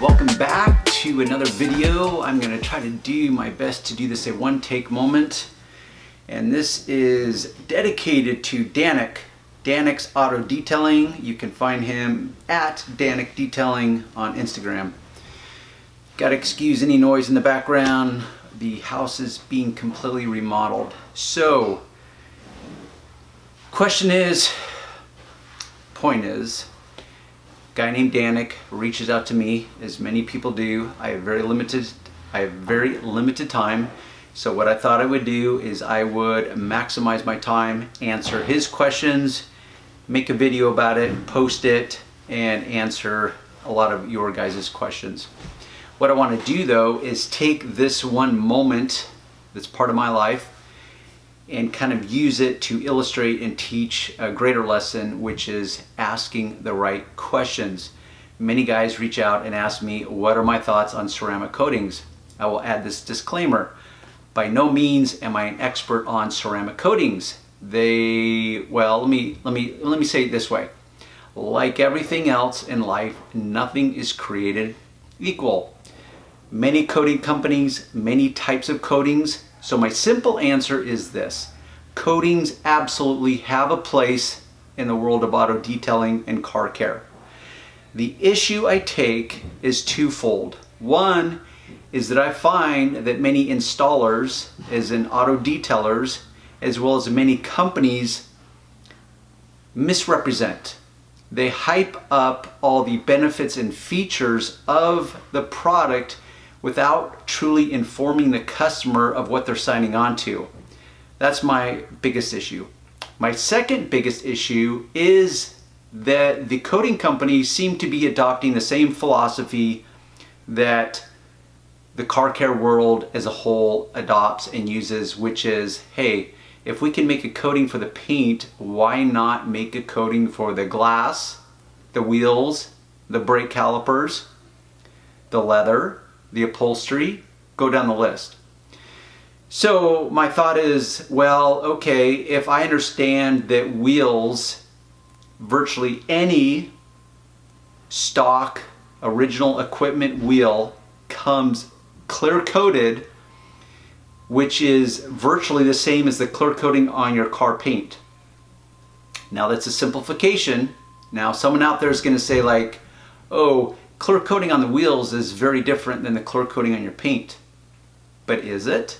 welcome back to another video. I'm going to try to do my best to do this a one-take moment. And this is dedicated to Danek's Auto Detailing. You can find him at Danek Detailing on Instagram. Gotta excuse any noise in the background. The house is being completely remodeled. So, point is, guy named Danek reaches out to me, as many people do. I have very limited time. So what I thought I would do is I would maximize my time, answer his questions, make a video about it, post it, and answer a lot of your guys' questions. What I want to do though is take this one moment that's part of my life and kind of use it to illustrate and teach a greater lesson, which is asking the right questions. Many guys reach out and ask me, what are my thoughts on ceramic coatings? I will add this disclaimer. By no means am I an expert on ceramic coatings. Let me say it this way. Like everything else in life, nothing is created equal. Many coating companies, many types of coatings. So my simple answer is this: coatings absolutely have a place in the world of auto detailing and car care. The issue I take is twofold. One is that I find that many installers, as in auto detailers, as well as many companies, misrepresent. They hype up all the benefits and features of the product without truly informing the customer of what they're signing on to. That's my biggest issue. My second biggest issue is that the coating companies seem to be adopting the same philosophy that the car care world as a whole adopts and uses, which is, hey, if we can make a coating for the paint, why not make a coating for the glass, the wheels, the brake calipers, the leather, the upholstery, go down the list. So my thought is, well, okay, if I understand that wheels, virtually any stock original equipment wheel comes clear coated, which is virtually the same as the clear coating on your car paint. Now that's a simplification. Now someone out there is going to say like, oh, clear coating on the wheels is very different than the clear coating on your paint. But is it?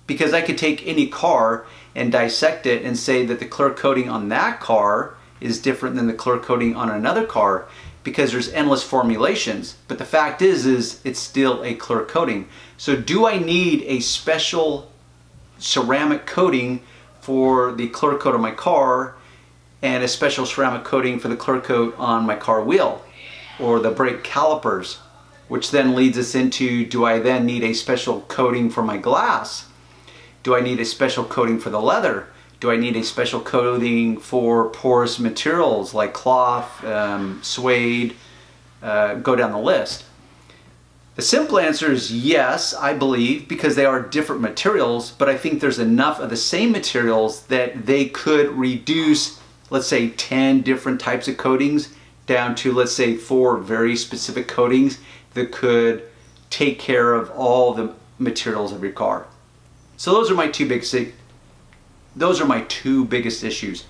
Because I could take any car and dissect it and say that the clear coating on that car is different than the clear coating on another car, because there's endless formulations. But the fact is it's still a clear coating. So do I need a special ceramic coating for the clear coat on my car and a special ceramic coating for the clear coat on my car wheel or the brake calipers? Which then leads us into, do I then need a special coating for my glass? Do I need a special coating for the leather? Do I need a special coating for porous materials like cloth, suede, go down the list? The simple answer is yes, I believe, because they are different materials, but I think there's enough of the same materials that they could reduce, let's say 10 different types of coatings down to, let's say, 4 very specific coatings that could take care of all the materials of your car. So those are my two biggest issues.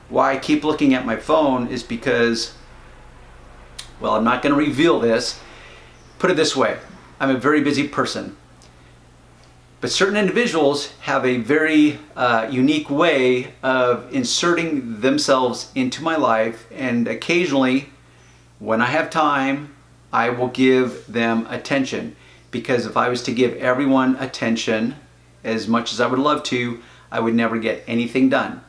Why I keep looking at my phone is because, well, I'm not going to reveal this. Put it this way, I'm a very busy person. But certain individuals have a very unique way of inserting themselves into my life, and occasionally, when I have time, I will give them attention. Because if I was to give everyone attention as much as I would love to, I would never get anything done.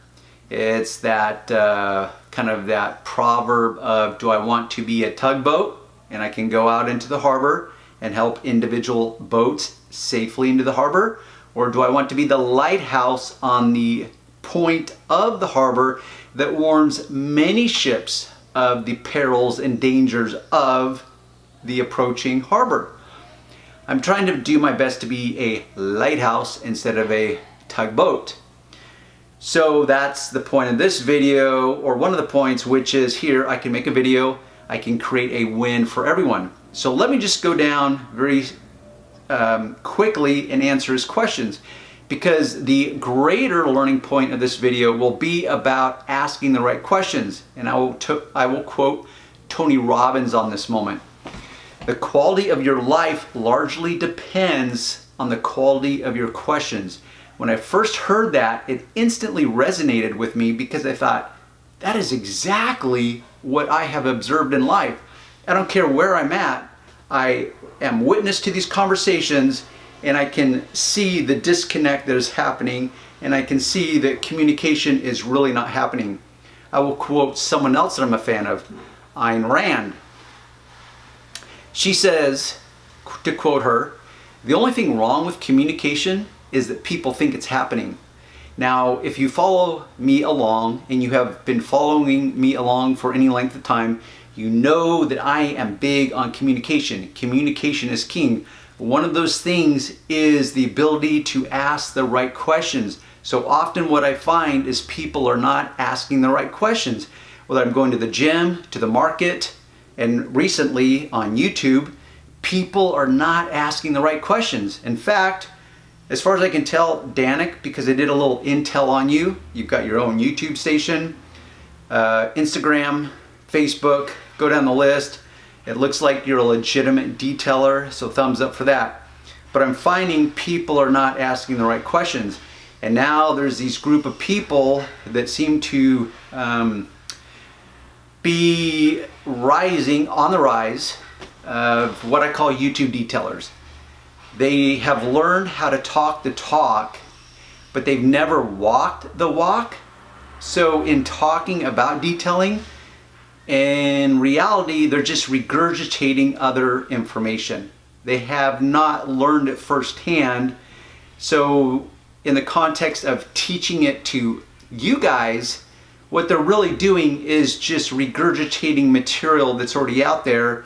It's that kind of that proverb of, do I want to be a tugboat and I can go out into the harbor and help individual boats safely into the harbor? Or do I want to be the lighthouse on the point of the harbor that warns many ships of the perils and dangers of the approaching harbor? I'm trying to do my best to be a lighthouse instead of a tugboat. So that's the point of this video, or one of the points, which is here I can make a video, I can create a win for everyone. So let me just go down very quickly and answer his questions, because the greater learning point of this video will be about asking the right questions. And I will quote Tony Robbins on this moment. The quality of your life largely depends on the quality of your questions. When I first heard that, it instantly resonated with me, because I thought, that is exactly what I have observed in life. I don't care where I'm at, I am witness to these conversations, and I can see the disconnect that is happening, and I can see that communication is really not happening. I will quote someone else that I'm a fan of, Ayn Rand. She says, to quote her, "The only thing wrong with communication is that people think it's happening." Now, if you follow me along, and you have been following me along for any length of time, you know that I am big on communication. Communication is king. One of those things is the ability to ask the right questions. So often what I find is people are not asking the right questions. Whether I'm going to the gym, to the market, and recently on YouTube, people are not asking the right questions. In fact, as far as I can tell, Danik, because I did a little intel on you, you've got your own YouTube station, Instagram, Facebook, go down the list. It looks like you're a legitimate detailer, so thumbs up for that. But I'm finding people are not asking the right questions. And now there's these group of people that seem to be rising, on the rise, of what I call YouTube detailers. They have learned how to talk the talk, but they've never walked the walk. So in talking about detailing, in reality, they're just regurgitating other information. They have not learned it firsthand. So in the context of teaching it to you guys, what they're really doing is just regurgitating material that's already out there,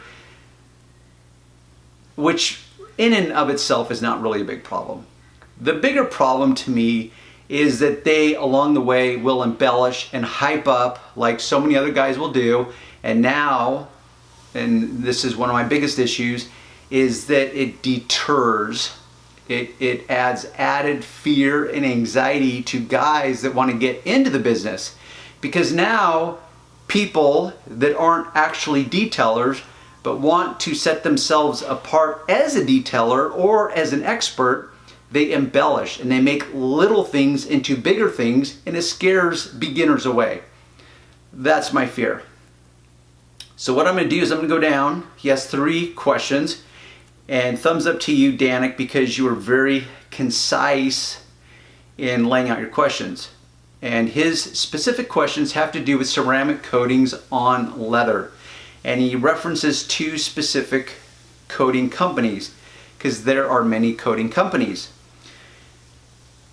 which in and of itself is not really a big problem. The bigger problem to me is that they, along the way, will embellish and hype up like so many other guys will do. And now, and this is one of my biggest issues, is that it deters. It adds added fear and anxiety to guys that want to get into the business. Because now, people that aren't actually detailers but want to set themselves apart as a detailer or as an expert, they embellish and they make little things into bigger things, and it scares beginners away. That's my fear. So what I'm going to do is I'm going to go down. He has 3 questions, and thumbs up to you, Danik, because you were very concise in laying out your questions. And his specific questions have to do with ceramic coatings on leather. And he references 2 specific coating companies, because there are many coating companies.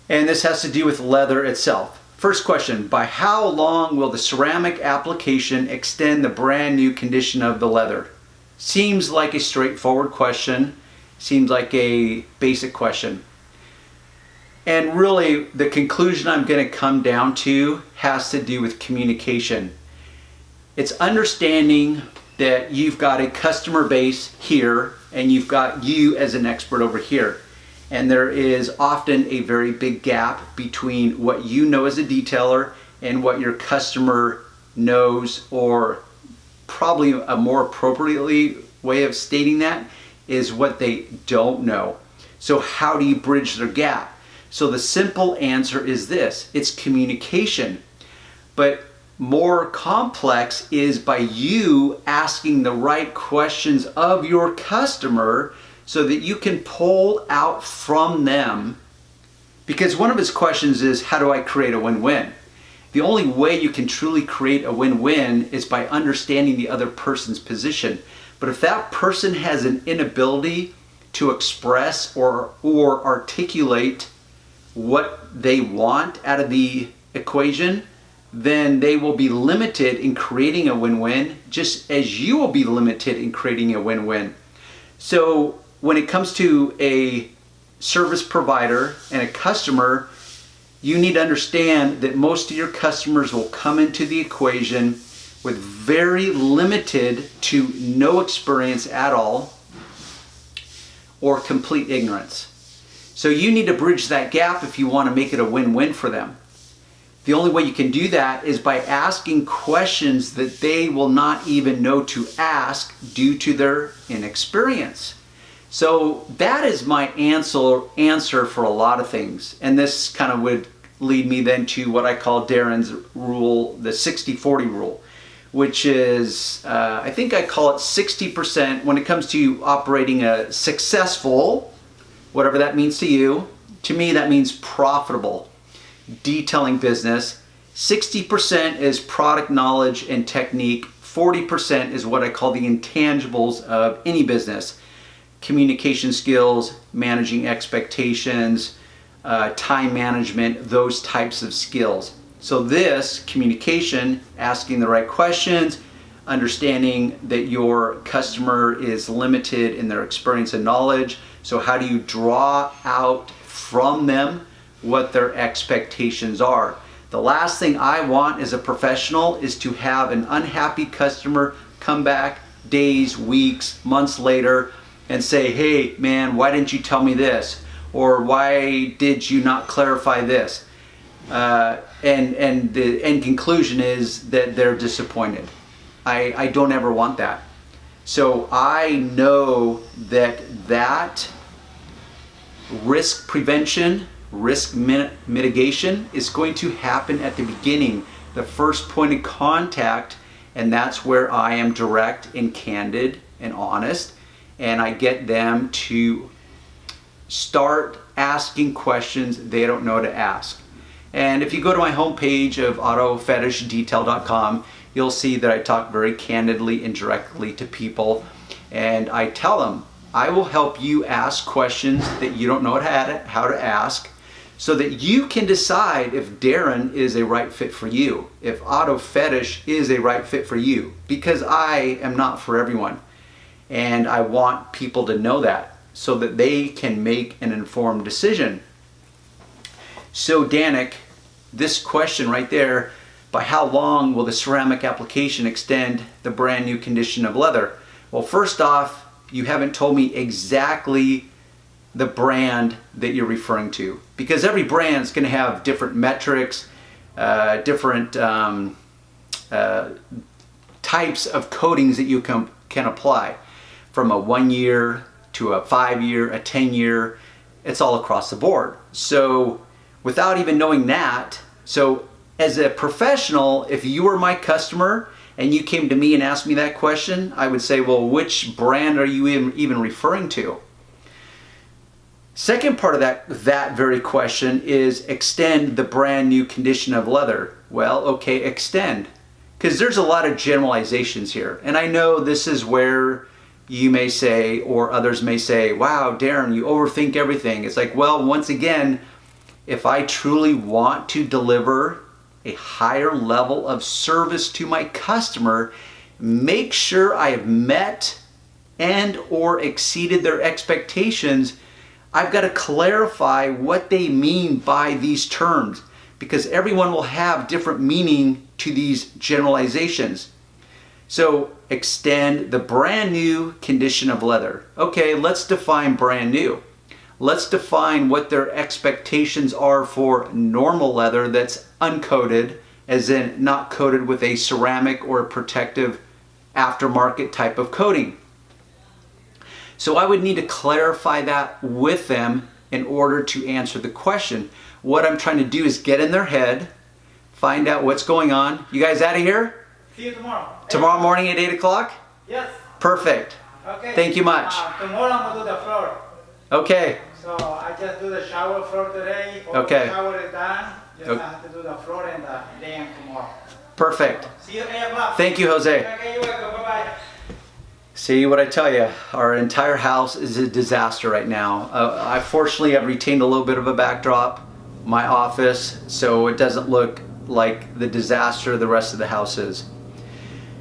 And this has to do with leather itself. First question, by how long will the ceramic application extend the brand new condition of the leather? Seems like a straightforward question, seems like a basic question. And really, the conclusion I'm going to come down to has to do with communication. It's understanding that you've got a customer base here and you've got you as an expert over here. And there is often a very big gap between what you know as a detailer and what your customer knows, or probably a more appropriately way of stating that is what they don't know. So how do you bridge their gap? So the simple answer is this: it's communication. But more complex is by you asking the right questions of your customer so that you can pull out from them. Because one of his questions is, how do I create a win-win? The only way you can truly create a win-win is by understanding the other person's position. But if that person has an inability to express or articulate what they want out of the equation, then they will be limited in creating a win-win, just as you will be limited in creating a win-win. So when it comes to a service provider and a customer, you need to understand that most of your customers will come into the equation with very limited to no experience at all or complete ignorance. So you need to bridge that gap if you want to make it a win-win for them. The only way you can do that is by asking questions that they will not even know to ask due to their inexperience. So that is my answer for a lot of things. And this kind of would lead me then to what I call Darren's rule, the 60-40 rule, which is, I think I call it 60% when it comes to operating a successful, whatever that means to you. To me, that means profitable detailing business. 60% is product knowledge and technique. 40% is what I call the intangibles of any business. Communication skills, managing expectations, time management, those types of skills. So this communication, asking the right questions, understanding that your customer is limited in their experience and knowledge. So how do you draw out from them what their expectations are? The last thing I want as a professional is to have an unhappy customer come back days, weeks, months later and say, hey man, why didn't you tell me this? Or why did you not clarify this? And the end conclusion is that they're disappointed. I don't ever want that. So I know that risk prevention, risk mitigation is going to happen at the beginning, the first point of contact, and that's where I am direct and candid and honest, and I get them to start asking questions they don't know to ask. And if you go to my homepage of autofetishdetail.com, you'll see that I talk very candidly and directly to people, and I tell them, I will help you ask questions that you don't know how to ask, so that you can decide if Darren is a right fit for you, if Auto Fetish is a right fit for you, because I am not for everyone. And I want people to know that so that they can make an informed decision. So Danik, this question right there, by how long will the ceramic application extend the brand new condition of leather? Well, first off, you haven't told me exactly the brand that you're referring to, because every brand is going to have different metrics, different types of coatings that you can apply, from a 1 year to a 5 year, a 10 year. It's all across the board. So without even knowing that, so as a professional, if you were my customer and you came to me and asked me that question, I would say, well, which brand are you even referring to? Second part of that very question is extend the brand new condition of leather. Well, okay, extend, because there's a lot of generalizations here. And I know this is where you may say, or others may say, wow, Darren, you overthink everything. It's like, well, once again, if I truly want to deliver a higher level of service to my customer, make sure I have met and or exceeded their expectations, I've got to clarify what they mean by these terms, because everyone will have different meaning to these generalizations. So extend the brand new condition of leather. Okay, let's define brand new. Let's define what their expectations are for normal leather that's uncoated, as in not coated with a ceramic or a protective aftermarket type of coating. So I would need to clarify that with them in order to answer the question. What I'm trying to do is get in their head, find out what's going on. You guys out of here? See you tomorrow. Tomorrow morning at 8 o'clock? Yes. Perfect. Okay. Thank you much. Tomorrow I'm going to do the floor. Okay. So I just do the shower floor today. Okay. The shower is done. Just Okay. have to do the floor and the day tomorrow. Perfect. See you at 8 o'clock. Thank you, Jose. Okay, you're welcome. Bye-bye. See what I tell you, our entire house is a disaster right now. I fortunately have retained a little bit of a backdrop, my office, so it doesn't look like the disaster the rest of the house is.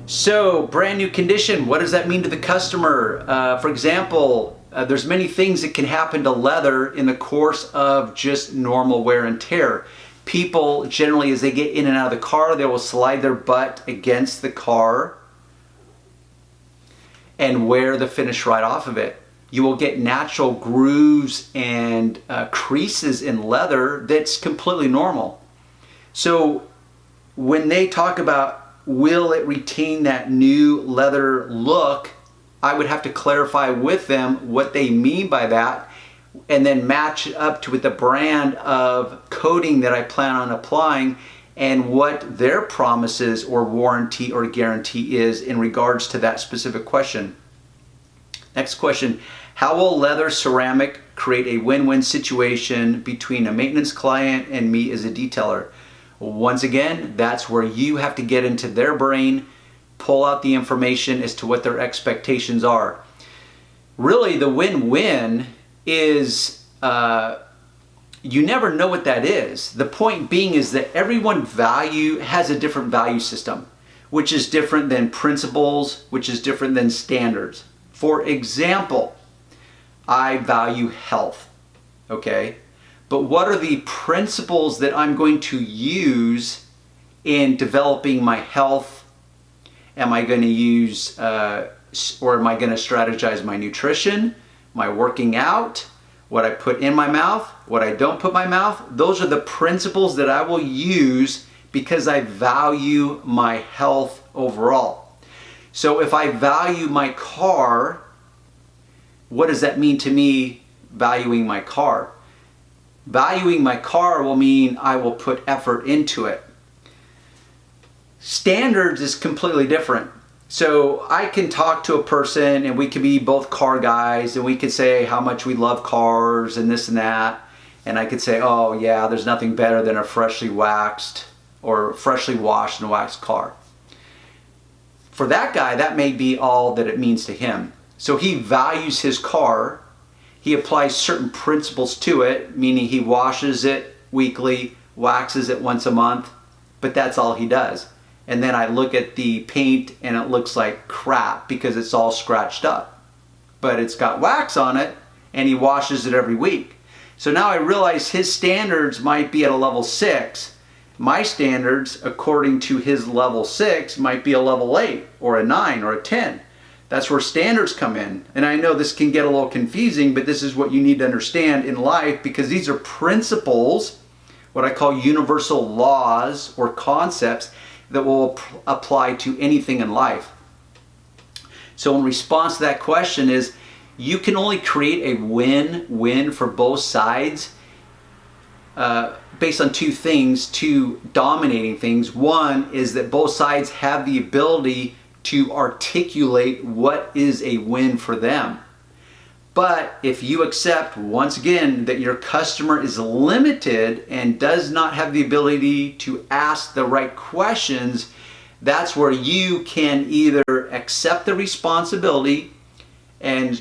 So, brand new condition, what does that mean to the customer? For example, there's many things that can happen to leather in the course of just normal wear and tear. people generally, as they get in and out of the car, they will slide their butt against the car and wear the finish right off of it. You will get natural grooves and creases in leather that's completely normal. So when they talk about will it retain that new leather look, I would have to clarify with them what they mean by that and then match it up to with the brand of coating that I plan on applying and what their promises or warranty or guarantee is in regards to that specific question. Next question, how will leather ceramic create a win-win situation between a maintenance client and me as a detailer? Once again, that's where you have to get into their brain, pull out the information as to what their expectations are. Really, the win-win is you never know what that is. The point being is that everyone has a different value system, which is different than principles, which is different than standards. For example, I value health, okay? But what are the principles that I'm going to use in developing my health? Am I going to use, or am I going to strategize my nutrition, my working out, what I put in my mouth, what I don't put in my mouth? Those are the principles that I will use because I value my health overall. So if I value my car, what does that mean to me valuing my car? Valuing my car will mean I will put effort into it. Standards is completely different. So I can talk to a person and we could be both car guys and we could say how much we love cars and this and that. And I could say, oh yeah, there's nothing better than a freshly waxed or freshly washed and waxed car. For that guy, that may be all that it means to him. So he values his car. He applies certain principles to it, meaning he washes it weekly, waxes it once a month, but that's all he does. And then I look at the paint and it looks like crap because it's all scratched up. But it's got wax on it and he washes it every week. So now I realize his standards might be at a level 6. My standards, according to his level 6, might be a level 8 or a 9 or a 10. That's where standards come in. And I know this can get a little confusing, but this is what you need to understand in life because these are principles, what I call universal laws or concepts that will apply to anything in life. So in response to that question is, you can only create a win-win for both sides based on two dominating things. One is that both sides have the ability to articulate what is a win for them. But if you accept, once again, that your customer is limited and does not have the ability to ask the right questions, that's where you can either accept the responsibility and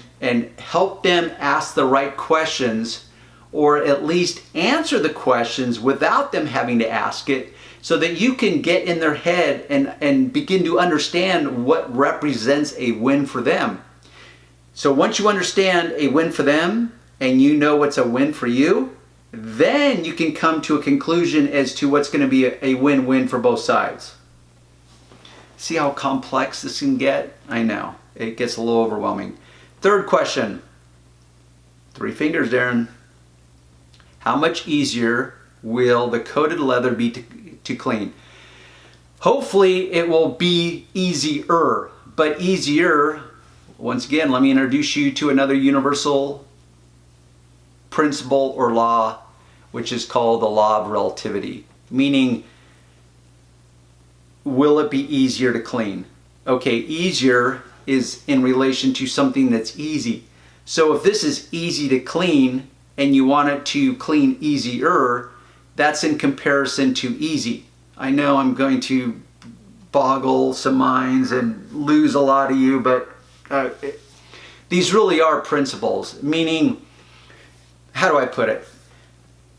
help them ask the right questions, or at least answer the questions without them having to ask it, so that you can get in their head and begin to understand what represents a win for them. So once you understand a win for them and you know what's a win for you, then you can come to a conclusion as to what's going to be a win-win for both sides. See how complex this can get? I know. It gets a little overwhelming. Third question. 3 fingers, Darren. How much easier will the coated leather be to clean? Hopefully it will be easier, but easier, once again, let me introduce you to another universal principle or law, which is called the law of relativity. Meaning, will it be easier to clean? Okay, easier is in relation to something that's easy. So if this is easy to clean and you want it to clean easier, that's in comparison to easy. I know I'm going to boggle some minds and lose a lot of you, but these really are principles. Meaning, how do I put it?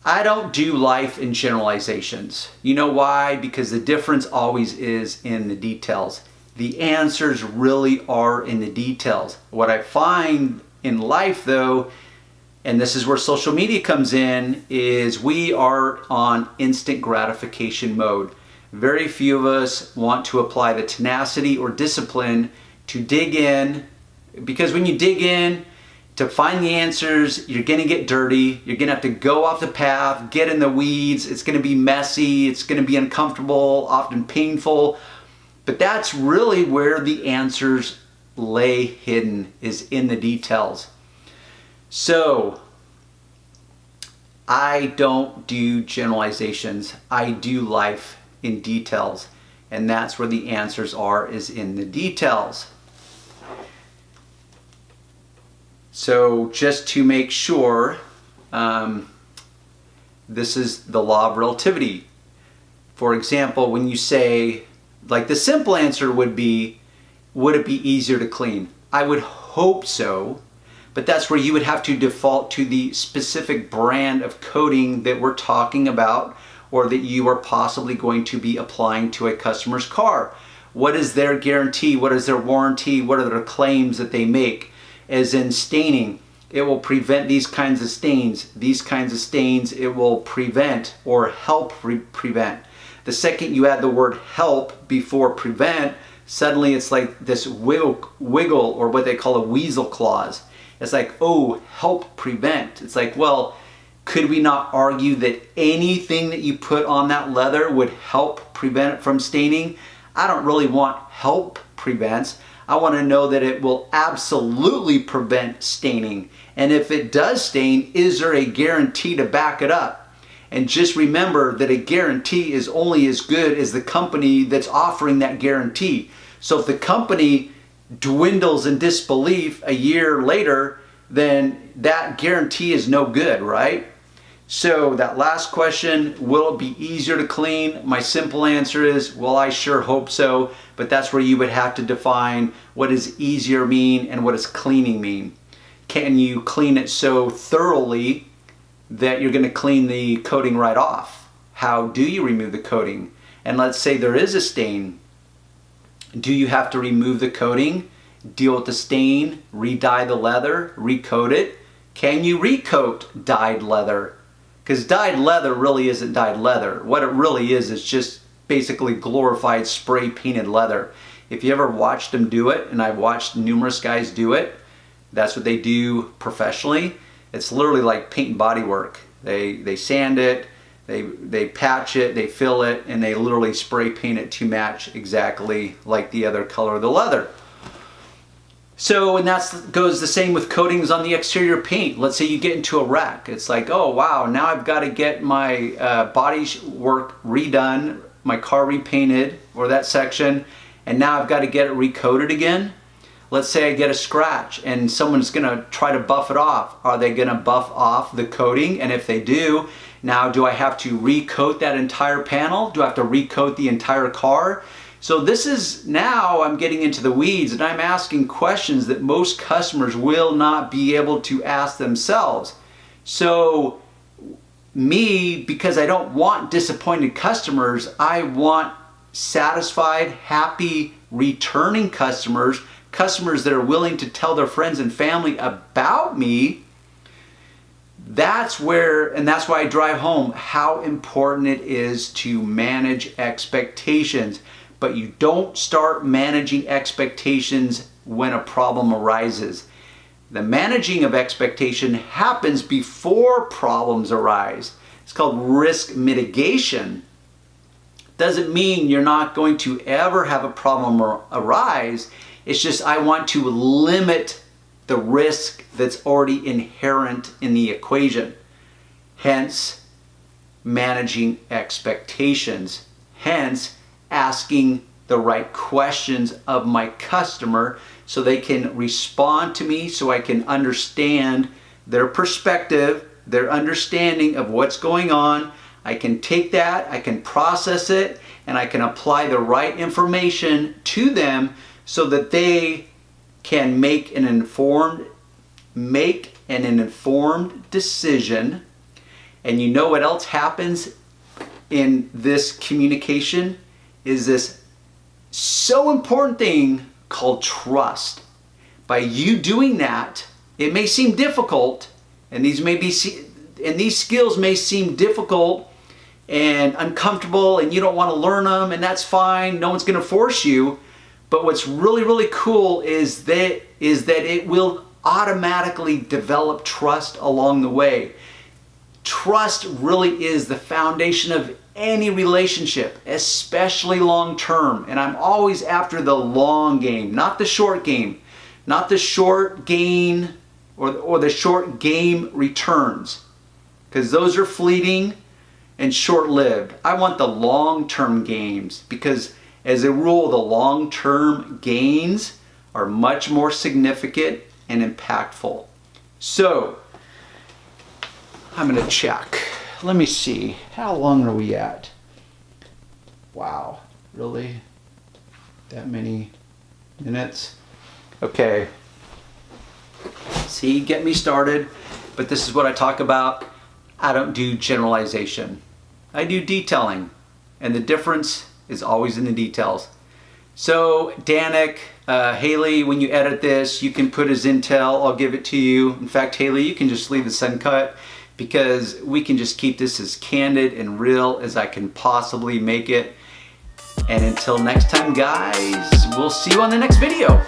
I don't do life in generalizations. You know why? Because the difference always is in the details. The answers really are in the details. What I find in life though, and this is where social media comes in, is we are on instant gratification mode. Very few of us want to apply the tenacity or discipline to dig in, because when you dig in to find the answers, you're going to get dirty. You're going to have to go off the path, get in the weeds. It's going to be messy. It's going to be uncomfortable, often painful. But that's really where the answers lay hidden, is in the details. So I don't do generalizations. I do life in details. And that's where the answers are, is in the details. So just to make sure, this is the law of relativity. For example, when you say, like the simple answer would be, would it be easier to clean? I would hope so, but that's where you would have to default to the specific brand of coating that we're talking about, or that you are possibly going to be applying to a customer's car. What is their guarantee? What is their warranty? What are their claims that they make? As in staining, it will prevent these kinds of stains. These kinds of stains it will prevent or help prevent. The second you add the word help before prevent, suddenly it's like this wiggle, or what they call a weasel clause. It's like, oh, help prevent. It's like, well, could we not argue that anything that you put on that leather would help prevent it from staining? I don't really want help prevents. I want to know that it will absolutely prevent staining. And if it does stain, is there a guarantee to back it up? And just remember that a guarantee is only as good as the company that's offering that guarantee. So if the company dwindles in disbelief a year later, then that guarantee is no good, right? So that last question, will it be easier to clean? My simple answer is, well, I sure hope so, but that's where you would have to define what does easier mean and what does cleaning mean. Can you clean it so thoroughly that you're going to clean the coating right off? How do you remove the coating? And let's say there is a stain. Do you have to remove the coating, deal with the stain, re-dye the leather, recoat it? Can you recoat dyed leather? Because dyed leather really isn't dyed leather. What it really is just basically glorified spray painted leather. If you ever watched them do it, and I've watched numerous guys do it, that's what they do professionally. It's literally like paint and body work. They sand it, they patch it, they fill it, and they literally spray paint it to match exactly like the other color of the leather. So, and that goes the same with coatings on the exterior paint. Let's say you get into a wreck. It's like, oh wow, now I've got to get my body work redone, my car repainted, or that section, and now I've got to get it recoated again. Let's say I get a scratch and someone's going to try to buff it off. Are they going to buff off the coating? And if they do, now do I have to recoat that entire panel? Do I have to recoat the entire car? So this is, now I'm getting into the weeds, and I'm asking questions that most customers will not be able to ask themselves. So me, because I don't want disappointed customers, I want satisfied, happy, returning customers, customers that are willing to tell their friends and family about me. That's where, and that's why I drive home how important it is to manage expectations. But you don't start managing expectations when a problem arises. The managing of expectation happens before problems arise. It's called risk mitigation. Doesn't mean you're not going to ever have a problem arise. It's just I want to limit the risk that's already inherent in the equation. Hence, managing expectations. Hence, asking the right questions of my customer so they can respond to me, so I can understand their perspective, their understanding of what's going on. I can take that, I can process it, and I can apply the right information to them so that they can make an informed decision. And you know what else happens in this communication? Is this so important thing called trust. By you doing that, it may seem difficult, And these skills may seem difficult and uncomfortable, and you don't want to learn them, and that's fine. No one's going to force you. But what's really, really cool is that it will automatically develop trust along the way. Trust really is the foundation of any relationship, especially long term. And I'm always after the long game, not the short game, not the short gain or the short game returns, because those are fleeting and short-lived. I want the long-term gains, because as a rule, the long-term gains are much more significant and impactful. So, I'm going to check. Let me see. How long are we at? Wow, really? That many minutes? Okay. See, get me started. But this is what I talk about. I don't do generalization. I do detailing. And the difference is always in the details. So, Danik, Haley, when you edit this, you can put as intel. I'll give it to you. In fact, Haley, you can just leave this uncut, because we can just keep this as candid and real as I can possibly make it. And until next time, guys, we'll see you on the next video.